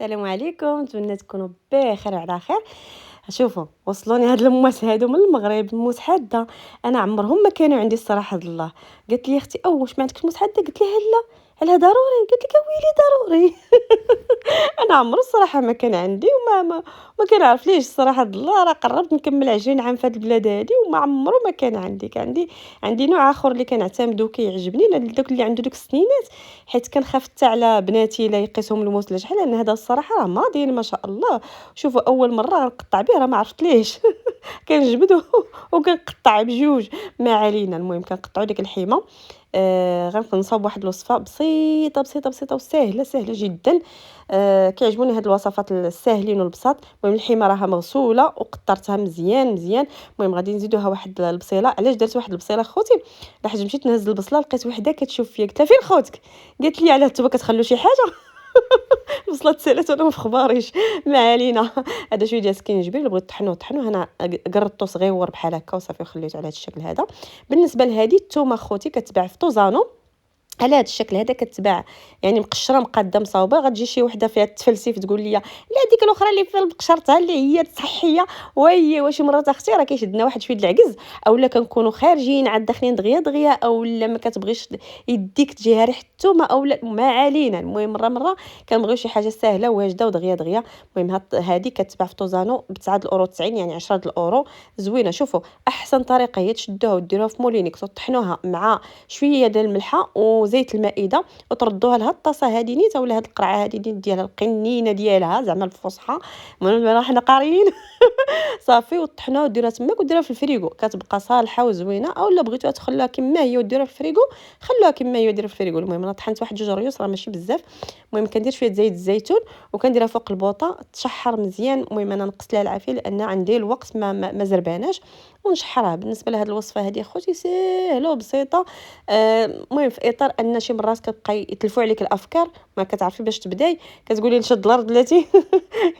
السلام عليكم، نتمنى تكونوا بخير وعلى خير. شوفوا وصلوني هاد الموات هادو من المغرب، موس حاده. انا عمرهم ما كانوا عندي الصراحه الله. قالت لي اختي واش ما عندكش موس حاده؟ قلت لها لا. على ضروري؟ قالت لي ويلي ضروري. انا عمرو الصراحه ما كان عندي وما كنعرف ليش الصراحه الله. راه قربت نكمل 20 عام في هاد البلاد هادي وما عمرو ما كان عندي. عندي نوع اخر اللي كنعتمدو كيعجبني، دوك اللي عنده دوك السنينات، حيت كنخاف حتى على بناتي لا يقيسهم الموس ولا شحال، لان هذا الصراحه راه ماضيين ما شاء الله. شوفوا اول مره غنقطع به راه ما عرفت ليش. كنجبد وكنقطع بجوج. ما علينا، المهم كنقطعوا ديك الحيمه. غنصاوب واحد الوصفه بسيطه بسيطه بسيطه وسهله سهله جدا. كيعجبوني هاد الوصفات الساهلين والبساط. المهم الحيمه راها مغسوله وقطرتها مزيان مزيان. المهم غادي نزيدوها واحد البصيله. علاش درت واحد البصيله خوتي؟ لحاج مشيت نهز البصله لقيت وحده كتشوف فيا، قلت لها فين خوتك؟ قالت لي علاه نتوما كتخلوا شي حاجه. البصله تسالات وانا ما فخباريش. ما علينا. هذا شويه ديال سكينجبير اللي بغيت طحنو هنا، قرطو صغيور بحال هكا وصافي وخليته على هذا الشكل هذا. بالنسبه لهذه الثومه خوتي كتباع في طوزانو على هذا الشكل هذا، كتباع يعني مقشره مقاده مصاوبه. غتجي شي وحده فيها تفلسف تقول لي لا ديك الاخرى اللي في قشرتها اللي هي صحيه. وهي واش مرات اختي راه كيشدنا واحد شويه العكز، اولا كنكونوا خارجين عاد داخلين دغيا دغيا، اولا ما كتبغيش يديك تجيها ريحه الثومه، اولا ما علينا. المهم مره كنبغيو شي حاجه سهله واجده ودغيا دغيا. المهم هذه كتباع في طوزانو ب 9 الاورو 90، يعني 10 الاورو. زوينه. شوفوا احسن طريقه هي تشدوها وديروها في مولينيك وتطحنوها مع شويه ديال الملحه وزيت المائده وتردوها لها الطاسه هذه نيته، ولا هاد القرعه هذه ديالها القنينه ديالها زعما الفصحى. المهم حنا قاريين. صافي وطحنوها وديروها تماك وديروها في الفريغو، كتبقى صالحه وزوينه. اولا بغيتوها تخلوها كما هي وديروها في الفريغو، خلوها كما هي وديروها في الفريغو. المهم انا طحنت واحد جوج ريوس راه ماشي بزاف. المهم كندير شويه زيت الزيتون وكنديرها فوق البوطه تشحر مزيان. المهم انا نقصت لها العافيه لان عندي الوقت ما زرباناش ونشحرها. بالنسبه لهاد الوصفه هذه اخوتي سهله وبسيطه. المهم في اطار ان شي مرات كتبقاي يتلفوا عليك الافكار ما كتعرفي باش تبداي، كتقولي نشد الارض بلاتي.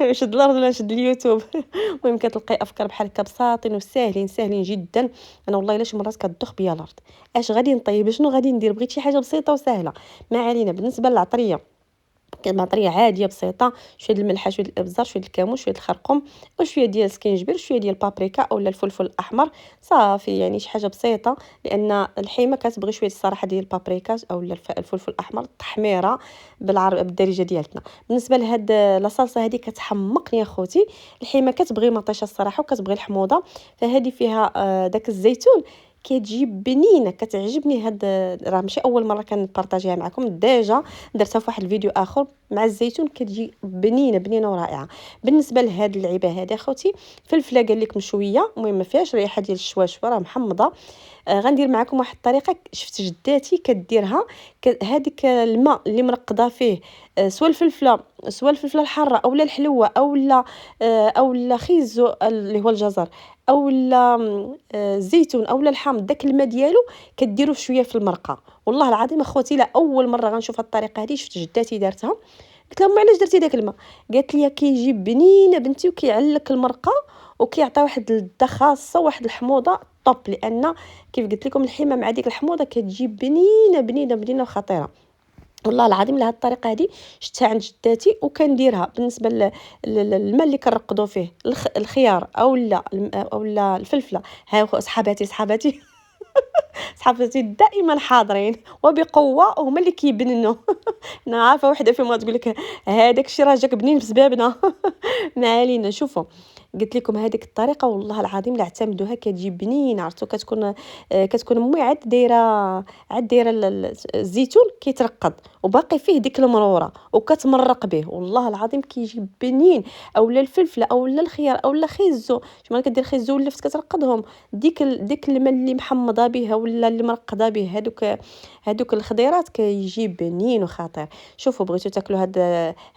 نشد الارض ولا نشد اليوتيوب. المهم كتلقاي افكار بحال هكا بساطين وساهلين ساهلين جدا. انا والله الا شي مرات كتضخ بيا الارض. اش غادي نطيب؟ شنو غادي ندير؟ بغيت شي حاجه بسيطه وسهله. ما علينا. بالنسبه للعطريه كانت مطريه عاديه بسيطه، شويه الملحه شويه الابزار شويه الكمون شويه الخرقوم وشويه ديال السكينجبير شويه ديال البابريكا اولا الفلفل الاحمر. صافي يعني شي حاجه بسيطه، لان الحيمه كتبغي شويه الصراحه ديال البابريكا اولا الفلفل الاحمر، التحميره بالدارجه ديالتنا. بالنسبه لهاد لاصالصه هذه كتحمقني يا خوتي. الحيمه كتبغي مطيشه الصراحه وكتبغي الحموضه، فهذه فيها داك الزيتون كتجي بنينه كتعجبني. هاد راه ماشي اول مره كنبارطاجيها معكم، ديجا درتها في واحد الفيديو اخر مع الزيتون كتجي بنينه بنينه ورائعه. بالنسبه لهاد اللعيبه هذه اخوتي، فلفله قال لك مشويه، المهم ما فيهاش ريحه ديال الشواشوه راه محمضه. غندير معكم واحد الطريقه شفت جداتي كديرها. هذيك الماء اللي مرقده فيه سوا الفلفله سوا الفلفله الحاره اولا الحلوه اولا خيزو اللي هو الجزر اولا الزيتون اولا الحامض، داك الماء ديالو كديروه شويه في المرقه. والله العظيم اخوتي لا اول مره غنشوف هاد الطريقه هذه، شفت جداتي دارتها. قلت لهم علاش درتي داك الماء؟ قالت لي كيجي بنينه بنتي وكيعلك المرقه وكيعطي واحد اللذه خاصه واحد الحموضه طوب، لان كيف قلت لكم الحمى مع ديك الحموضه كتجي بنينه بنينه بنينه وخطيره. والله العظيم لهاد الطريقه هذه شفتها عند جداتي وكنديرها. بالنسبه للماء اللي كنرقدوا فيه الخيار اولا الفلفله، ها صحاباتي صحاباتي دائما حاضرين وبقوه وهما اللي كيبننوا. انا عارفه وحده فيهم غتقول لك هذاك الشيء راه جاك بنين بسببنا. ما علينا. شوفوا قلت لكم هذيك الطريقه والله العظيم لا اعتمدوها كتجي بنينه. عرفتوا كتكون امي عاد دايره الزيتون كيترقد وباقي فيه ديك المروره وكتمرق به، والله العظيم كيجي بنين. اولا الفلفله اولا الخيار اولا خيزو، شمال كدير خيزو ولفت كترقدهم، ديك الماء اللي محمضه بها ولا اللي مرقده به هادوك الخضيرات كيجي بنين وخطير. شوفوا بغيتو تاكلوا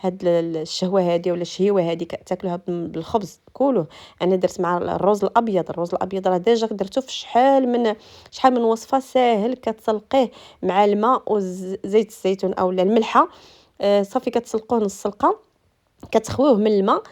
هاد الشهوه هذه ولا الشهيوه هذه تاكلوها بالخبز كولوه. انا درت مع الرز الابيض راه ديجا درتو في شحال من وصفه ساهل. كتسلقيه مع الماء وزيت الزيتون اولا الملحه. صافي كتسلقوه نص سلقه، كتخويوه من الماء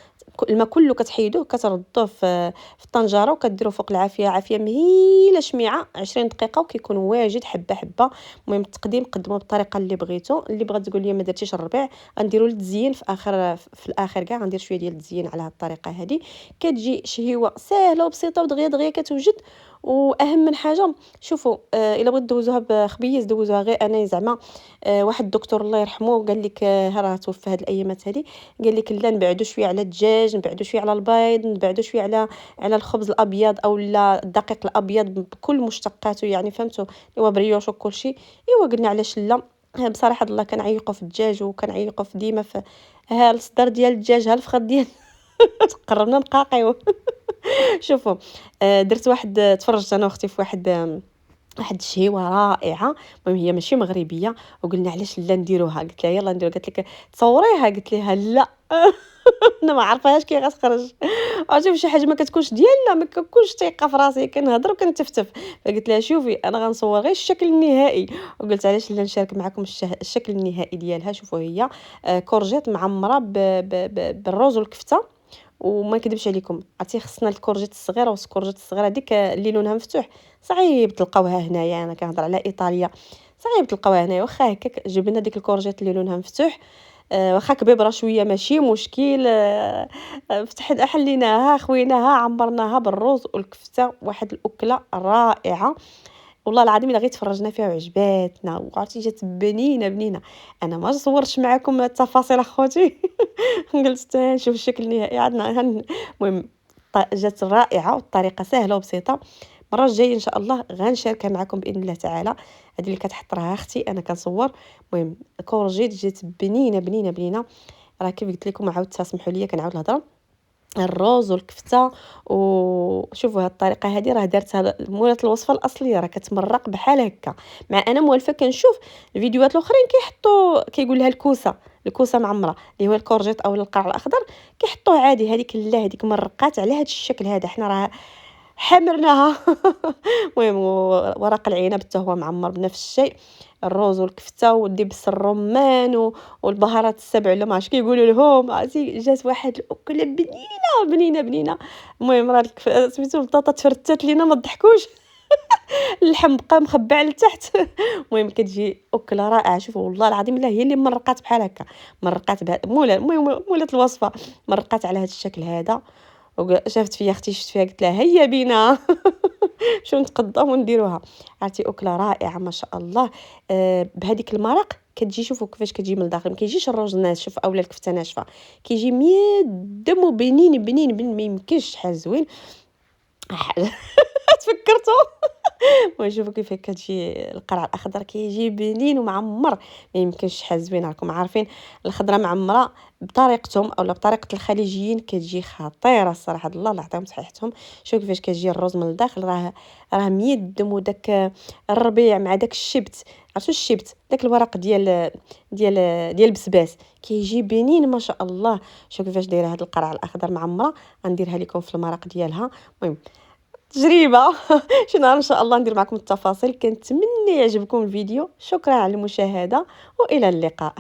الماء كله كتحيدوه كتردوه في الطنجره وكديروه فوق العافيه، عافيه مهيله شميعه 20 دقيقه وكيكون واجد حبه حبه. المهم التقديم قدموه بالطريقه اللي بغيتو. اللي بغات تقول لي ما درتيش الربيع غنديروا للتزيين في اخر، في الاخر كاع غندير شويه ديال التزيين على هذه الطريقه هذه. كتجي شهيوه سهله وبسيطه ودغيا دغيا كتوجد. واهم من حاجه شوفوا، الا بغيت دوزوها بخبيز دوزوها. غير انا زعما واحد الدكتور الله يرحمه قال لك ها راه توفى هاد الايامات هذه، قال لك لا نبعدوا شويه على الدجاج، نبعدوا شويه على البيض، نبعدوا شويه على الخبز الابيض او لا الدقيق الابيض بكل مشتقاته، يعني فهمتوا اللي هو بريوش وكل شيء. ايوا قلنا علاش لا. بصراحه الله كنعيقوا في الدجاج وكنعيقوا في ديما في ها الصدر ديال الدجاج ها الفخذ ديال قربنا نقاقيو. شوفوا، درت واحد، تفرجت انا واختي في واحد الشهيوه رائعه. المهم هي ماشي مغربيه، وقلنا علاش لا نديروها. قلت لها يلا نديرو، قالت لك تصوريها، قلت لها لا. انا ما عارفاش كي غتخرج. عرفتي شي حاجه ما كتكونش ديالنا، ما كنكونش ثقه في راسي، كنهضر وكنتفتف. فقلت لها شوفي انا غنصور غير الشكل النهائي. وقلت علاش لا نشارك معكم الشكل النهائي ديالها. شوفوا هي كورجيت معمره بالروز والكفته. وما نكذبش عليكم، عرفتي خصنا الكورجيت الصغيره، والكورجيت الصغيره ديك اللي لونها مفتوح صعيب تلقاوها هنايا. انا كنهضر على ايطاليا، صعيب تلقاوها هنايا. واخا هكاك جبنا ديك الكورجيت اللي لونها مفتوح، واخا كبيبره شويه ماشي مشكل. حليناها خويناها عمرناها بالروز والكفته، واحد الاكله رائعه والله العظيم. الا غير تفرجنا فيها وعجباتنا وعرفتي جات بنينه بنينه. انا ما صورتش معكم التفاصيل اخوتي. قلت نشوف الشكل النهائي عندنا. المهم جات رائعه والطريقه سهله وبسيطه. المره الجايه ان شاء الله غنشاركها معكم باذن الله تعالى. هذه اللي كتحط راها اختي، انا كنصور. المهم كورجيت جات بنينه بنينه بنينه. راه كيف قلت لكم، عاودت تسمحوا لي كنعاود الهضره. الروز والكفته، وشوفوا هاد الطريقه هذه راه دارتها مولات الوصفه الاصليه، راه كتمرق بحال هكا. مع انا موالفه كنشوف الفيديوهات الاخرين كيحطوا كيقول لها الكوسه معمره اللي هو الكورجيت او القرع الاخضر، كيحطوه عادي. هذيك لا، هذيك مرقات على هذا الشكل هذا، حنا راه حمرناها. المهم ورق العنب حتى هو معمر بنفس الشيء. الروز والكفته والدبس الرمان والبهارات السبع ولا ما عرفتش كيقولوا لهم. عرفتي جات واحد الاكله بنينه بنينه بنينه. المهم راه سميتو البطاطا تفرتات لينا ما تضحكوش. اللحم بقى مخبع لتحت. المهم كتجي اكله رائعه. شوفوا والله العظيم لا هي اللي مرقات بحال هكا، مرقات مولات الوصفه مرقات على هذا الشكل هذا. شافت فيا اختي، شفت فيها قلت لها هيا بينا. شو نتقداو ونديروها. عرفتي اكله رائعه ما شاء الله. بهذيك المرق كتجي، شوفوا كيفاش كتجي من الداخل. ما كيجيش الروز ناشف اولا الكفته ناشفه، كيجي ميدم وبنين بنين بنين، ما يمكنش شحال زوين. تفكرتوا. وشوفوا كيف كتجي القرع الاخضر كيجي بنين ومعمر، ما يمكنش شحال زوين. راكم عارفين الخضره معمره بطريقتهم اولا بطريقه الخليجيين كتجي خطيره الصراحه. الله يعطيهم صحيحتهم. شوفوا كيفاش كتجي الرز من الداخل، راه ميدم. وداك الربيع مع داك الشبت، عرفتوا الشبت داك الورق ديال البسباس كيجي بنين ما شاء الله. شوفوا كيفاش دايره هاد القرع الاخضر معمره. غنديرها لكم في المرق ديالها. المهم تجربه. شي نهار ان شاء الله ندير معكم التفاصيل. كنتمنى يعجبكم الفيديو. شكرا على المشاهده والى اللقاء.